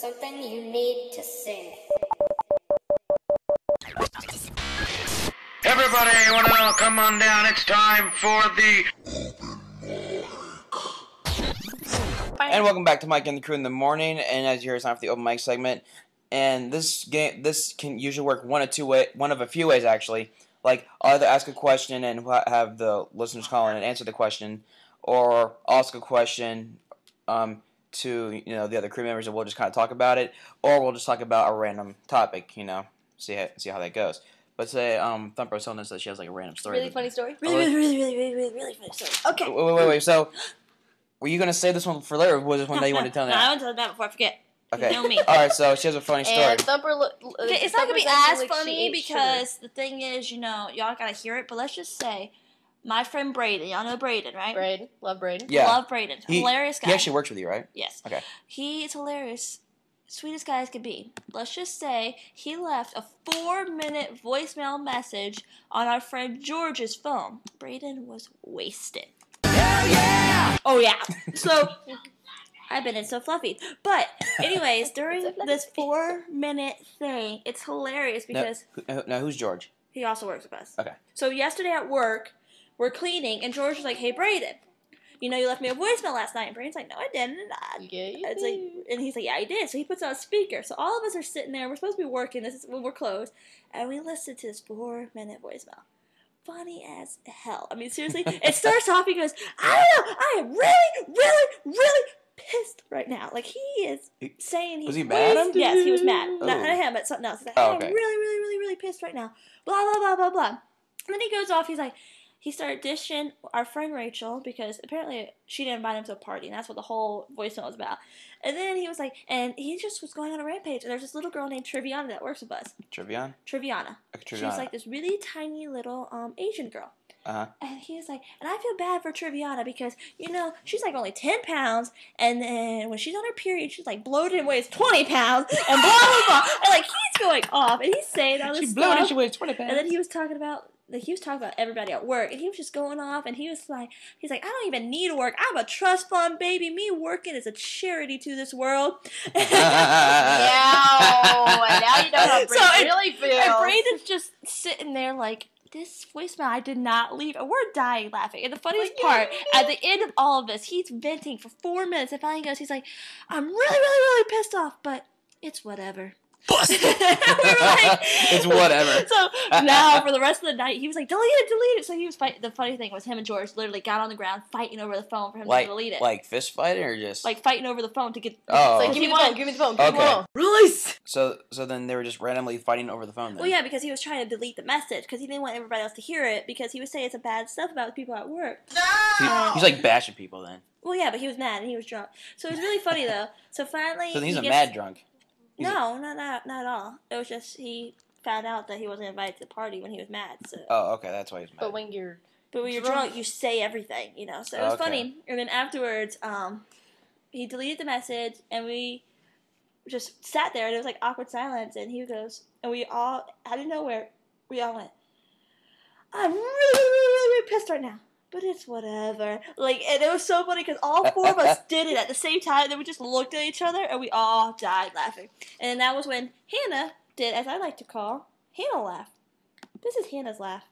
something you need to say. Everybody, you want to know? Come on down. It's time for the... And welcome back to Mike and the Crew in the morning. And as you hear, it's time for the open mic segment. And this can usually work one of a few ways actually. Like I'll either ask a question and have the listeners call in and answer the question, or ask a question to the other crew members and we'll just kind of talk about it, or we'll just talk about a random topic. See how that goes. But today, Thumper was telling us that she has like a random story. Really funny story. Really funny story. Okay. Wait. So, were you gonna say this one for later, or was this one that you wanted to tell now? No, I want to tell that before I forget. Okay. You know me. All right. So she has a funny story. And Thumper, okay, it's not gonna be as funny because the thing is, y'all gotta hear it. But let's just say, my friend Braden. Y'all know Braden, right? Braden, love Braden. Yeah. Love Braden. Hilarious guy. He actually works with you, right? Yes. Okay. He is hilarious. Sweetest guy as could be. Let's just say he left a 4-minute voicemail message on our friend George's phone. Braden was wasted. Hell yeah! Oh yeah. So I've been in so fluffy. But anyways, during this 4-minute thing, it's hilarious because now who's George? he also works with us. Okay. So yesterday at work, we're cleaning, and George was like, "Hey Braden, you left me a voicemail last night." And Braden's like, "No, I didn't." Yeah, you It's like, and he's like, "Yeah, I did." So he puts on a speaker. So all of us are sitting there. We're supposed to be working. This is when we're closed, and we listen to this 4-minute voicemail. Funny as hell. I mean, seriously. It starts off. He goes, "I don't know. I am really, really, really pissed right now." Like he is saying Was he mad? Yes, he was mad. Oh. Not at him, but something else. He's like, Oh, "I'm okay. really, really, really, really pissed right now." Blah blah blah blah blah. And then he goes off. He's like. He started dishing our friend Rachel because apparently she didn't invite him to a party, and that's what the whole voicemail was about. And then he was like, and he just was going on a rampage. And there's this little girl named Triviana that works with us. Triviana? Triviana. Okay, Triviana. She's like this really tiny little Asian girl. Uh-huh. And he was like, and I feel bad for Triviana because, she's like only 10 pounds, and then when she's on her period, she's like bloated and weighs 20 pounds, and blah, blah, blah. And like, he's going off, and he's saying all this She stuff. bloated, she weighs 20 pounds. And then he was talking about everybody at work, and he was just going off, and he's like, I don't even need to work. I'm a trust fund baby. Me working is a charity to this world. Yeah, and now you know how Braden really feels. And Braden's just sitting there like, this voicemail I did not leave, and we're dying laughing. And the funniest part, at the end of all of this, he's venting for 4 minutes, and finally goes, he's like, "I'm really, really, really pissed off, but it's whatever." Busted. We were like, It's whatever. So now for the rest of the night, he was like, delete it. So he was fighting. The funny thing was, him and George literally got on the ground fighting over the phone for him to delete it. Like fist fighting or just Like fighting over the phone to get. Oh. It's like, give me the phone. Okay. Release. So then they were just randomly fighting over the phone then. Well, yeah, because he was trying to delete the message because he didn't want everybody else to hear it because he was saying some bad stuff about the people at work. He's like bashing people then. Well, yeah, but he was mad and he was drunk. So it was really funny though. So finally, So he's a mad drunk. No, not at all. It was just he found out that he wasn't invited to the party when he was mad. So. Oh, okay, that's why he's mad. But when you're drunk, you say everything, So it was Okay. funny. And then afterwards, he deleted the message, and we just sat there, and it was like awkward silence. And he goes, and we all, out of nowhere, we all went, "I'm really, really, really pissed right now. But it's whatever." Like, and it was so funny because all 4 of us did it at the same time. Then we just looked at each other and we all died laughing. And that was when Hannah did, as I like to call, Hannah laugh. This is Hannah's laugh.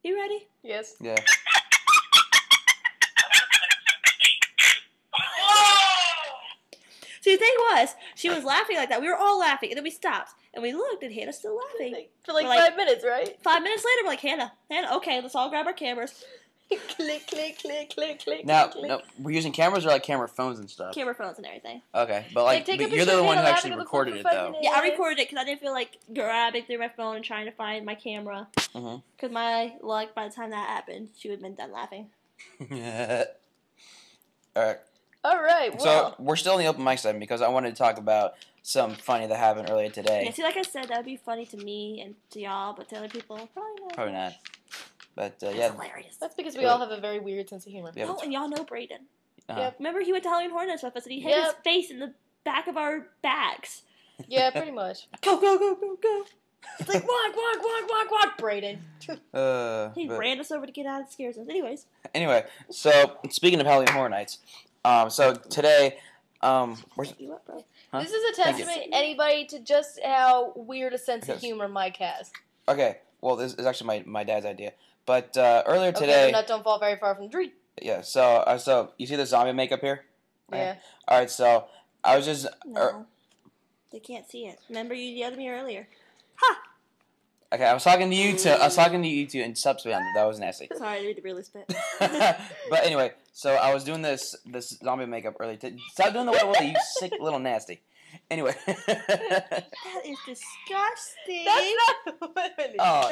You ready? Yes. Yeah. See, the thing was, she was laughing like that. We were all laughing, and then we stopped, and we looked, and Hannah's still laughing. For like We're like 5 minutes, right? 5 minutes later, we're like, Hannah, okay, let's all grab our cameras. Click, click, click, click, click. Now, click. no, we're using cameras or like camera phones and stuff. Camera phones and everything. Okay, but like take a but you're picture the of one who Hannah actually laughing at the recorded phone it for 5 though. minutes. Yeah, I recorded it because I didn't feel like grabbing through my phone and trying to find my camera. Mhm. Because my luck, by the time that happened, she would have been done laughing. All right. All right. Well, So we're still in the open mic segment because I wanted to talk about something funny that happened earlier today. Yeah, see, like I said, that would be funny to me and to y'all, but to other people, probably not. Probably not. But That's yeah. hilarious. that's because we all have a very weird sense of humor. Yeah. Oh, and y'all know Braden. Uh-huh. Remember, he went to Halloween Horror Nights with us, and he hit his Yep. face in the back of our bags. Yeah, pretty much. Go, go, go, go, go. It's like walk, Braden. He but- ran us over to get out of the scare zones. Anyways. Anyway, so speaking of Halloween Horror Nights, so today Where's You up, bro? huh? This is a Thank you. testament, anybody, to just how weird a sense of Because- humor Mike has. Okay, well, this is actually my dad's idea. But earlier Okay, today, the nut don't fall very far from the tree. yeah. So you see the zombie makeup here? Yeah. All right. So I was just No. They can't see it. Remember you yelled at me earlier. okay. I was talking to you two. I was talking to you two, and subsequently on that was nasty. Sorry, I didn't really spit. But anyway, so I was doing this zombie makeup earlier. Stop doing the way, Willie, you sick little nasty. Anyway. That is disgusting. That's not what it is. Oh,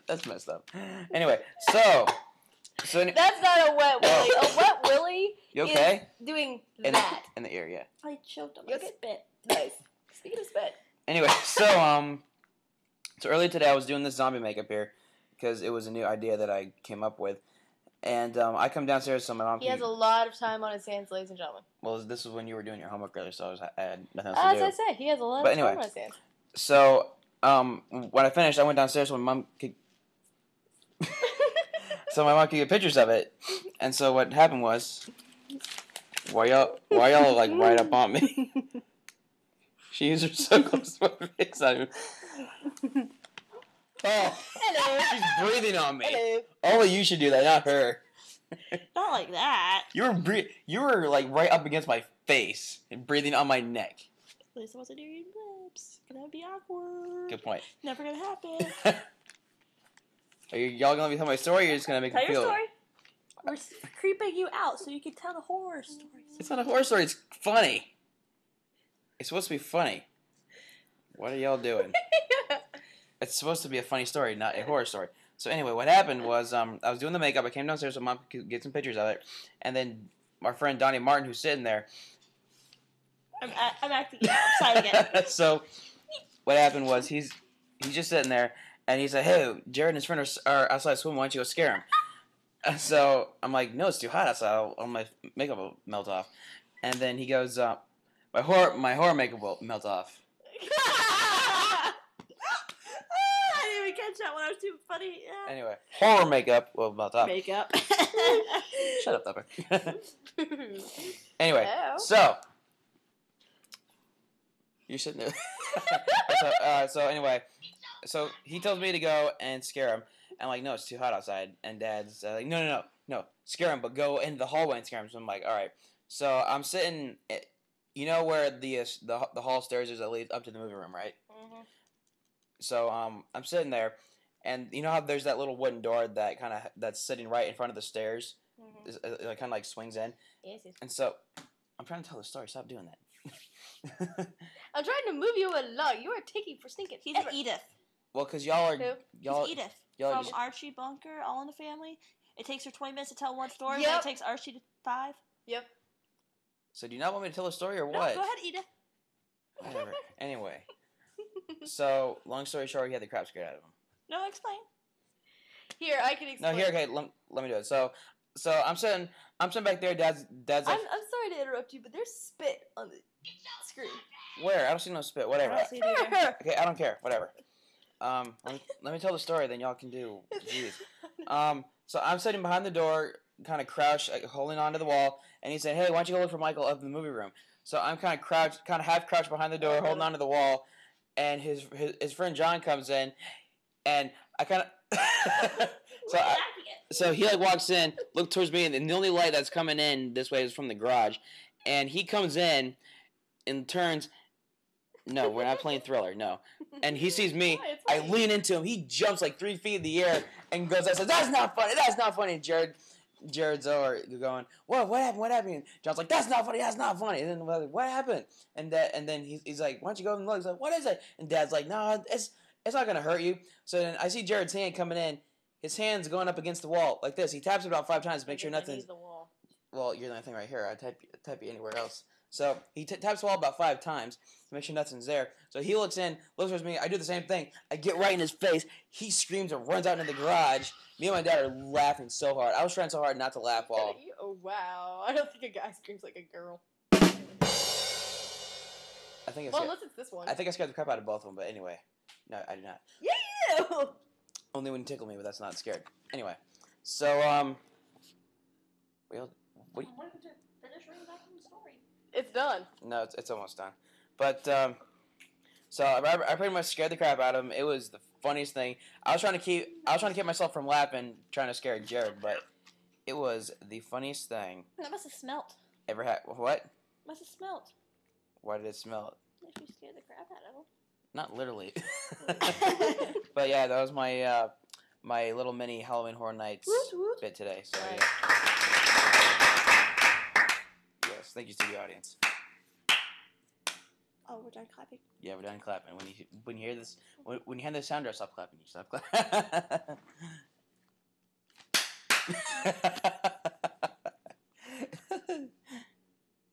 that's messed up. Anyway, so That's not a wet willy. A wet willy you okay? is doing In that. the ear, yeah. I choked on You my okay? spit. Nice. Speaking of spit. Anyway, so earlier today I was doing this zombie makeup here because it was a new idea that I came up with, and I come downstairs so my mom. He has a lot of time on his hands, ladies and gentlemen. Well, this was when you were doing your homework earlier, so I had nothing else As to I do. said, he has a lot But of time anyway. on his hands. So when I finished, I went downstairs so my mom could. So my mom could get pictures of it, and so what happened was, why y'all like right up on me? She used her so close to my face. Oh, Hello. she's breathing on me. Hello. Only you should do that, not her. Not like that. You were like right up against my face and breathing on my neck. At least I wasn't near your lips. That would be awkward. Good point. Never gonna happen. Are y'all gonna be telling my story? Or you're just gonna make Tell me your feel story. We're creeping you out so you can tell the horror stories. It's not a horror story. It's funny. It's supposed to be funny. What are y'all doing? It's supposed to be a funny story, not a horror story. So anyway, what happened was I was doing the makeup. I came downstairs so Mom could get some pictures of it, and then my friend Donnie Martin, who's sitting there. I'm acting upside again. So what happened was he's just sitting there, and he's like, "Hey, Jared and his friend are outside swimming. Why don't you go scare him?" And so I'm like, "No, it's too hot outside. All my makeup will melt off." And then he goes, "My horror makeup will melt off." I didn't even catch that one. I was too funny. Yeah. Anyway, horror makeup will melt off. Makeup. Shut up, Pepper. Anyway, Hello. so you're sitting there. So anyway, so he tells me to go and scare him. I'm like, no, it's too hot outside. And Dad's like, no, scare him, but go into the hallway and scare him. So I'm like, all right. So I'm sitting, you know where the hall stairs is that leads up to the movie room, right? Mhm. So I'm sitting there, and you know how there's that little wooden door that that's sitting right in front of the stairs. Mhm. It kind of like swings in, Yes, yes. and so I'm trying to tell the story. Stop doing that. I'm trying to move you along. You are taking for stinking. He's ever. Edith. Well, because y'all are Who? y'all He's Edith y'all from just- Archie Bunker, All in the Family. It takes her 20 minutes to tell one story, Yep. but it takes Archie to 5. Yep. So do you not want me to tell a story or No, what? go ahead, Edith. Whatever. Anyway, so long story short, he had the crap scared out of him. No, explain. Here, I can No, explain. here, okay, let me do it. So I'm sitting back there. Dad's like, I'm sorry to interrupt you, but there's spit on the screen. where? I don't see no spit. I Whatever. don't see it either. Okay, I don't care. Whatever. Let me tell the story, then y'all can do. Jeez. So I'm sitting behind the door, kind of crouched, like, holding onto the wall, and he said, "Hey, why don't you go look for Michael up in the movie room?" So I'm kind of half crouched behind the door, holding onto the wall, and his friend John comes in, and I kind of. So he like walks in, look towards me, and the only light that's coming in this way is from the garage, and he comes in, and turns. No, we're not playing Thriller. No, and he sees me. Why? It's I funny. lean into him. He jumps like 3 feet in the air and goes. I said, "That's not funny. That's not funny." And Jared's over going, "What? What happened? What happened?" And John's like, "That's not funny. That's not funny." And then we're like, "What happened?" And then he's like, "Why don't you go and look?" He's like, "What is it?" And Dad's like, "No, it's not gonna hurt you." So then I see Jared's hand coming in. His hand's going up against the wall like this. He taps it about 5 times to make sure I nothing's. need the wall. Well, you're the only thing right here. I type you anywhere else. So he taps the wall about 5 times to make sure nothing's there. So he looks in, looks towards me. I do the same thing. I get right in his face. He screams and runs out into the garage. Me and my dad are laughing so hard. I was trying so hard not to laugh while. Oh wow! I don't think a guy screams like a girl. I think Well, unless it's this one. I scared the crap out of both of them. But anyway, no, I did not. Yeah. Only when you tickle me, but that's not scared. Anyway, so what? I wanted to finish reading back from the story. It's done. No, it's almost done. But so I pretty much scared the crap out of him. It was the funniest thing. I was trying to keep myself from laughing, trying to scare Jared, but it was the funniest thing That must have smelt. ever had. What? Must have smelt. Why did it smell? If you scared the crap out of him. Not literally. But yeah, that was my my little mini Halloween Horror Nights bit today. So Right. yeah. Yes, thank you to the audience. Oh, we're done clapping. Yeah, we're done clapping. When you hear this, when you hear the sound drop, stop clapping. You stop clapping.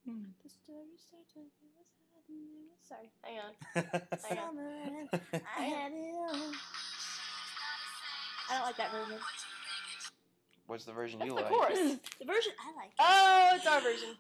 The story starts when it was hot and it was sorry. Hang on. Summer and I had it on. I don't like that version. What's the version That's you the like? chorus. The version I like. Oh, it's our version.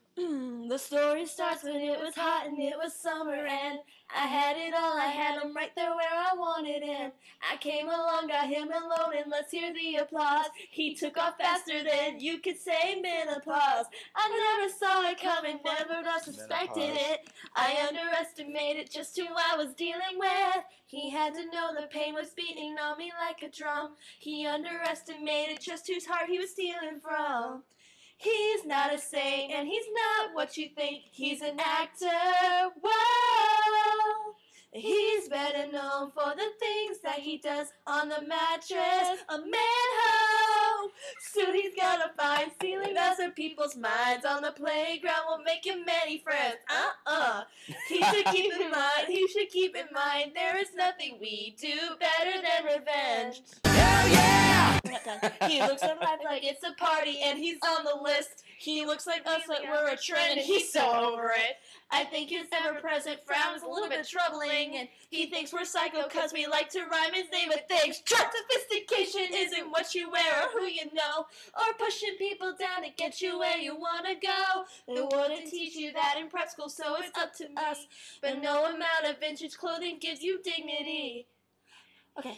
The story starts when it was hot and it was summer and I had it all. I had him right there where I wanted him. I came along, got him alone, and let's hear the applause. He took off faster than you could say menopause. I never saw it coming, never suspected it. I underestimated just who I was dealing with. He had to know the pain was beating on me like a drum. He underestimated just whose heart he was stealing from. He's not a saint, and he's not what you think. He's an actor. Whoa! He's better known for the things that he does on the mattress. A man-ho! Soon he's gonna find stealing other people's minds on the playground will make him many friends. He should keep in mind, there is nothing we do better than revenge. Hell yeah! He looks alive like it's a party and he's on the list. He looks like us like we're a trend and he's so over it. I think his ever-present frown is a little bit troubling and he thinks we're psycho cause we like to rhyme his name with things. True sophistication isn't what you wear or who you know or pushing people down to get you where you want to go. They wouldn't teach you that in prep school so it's up to us. But no amount of vintage clothing gives you dignity. Okay.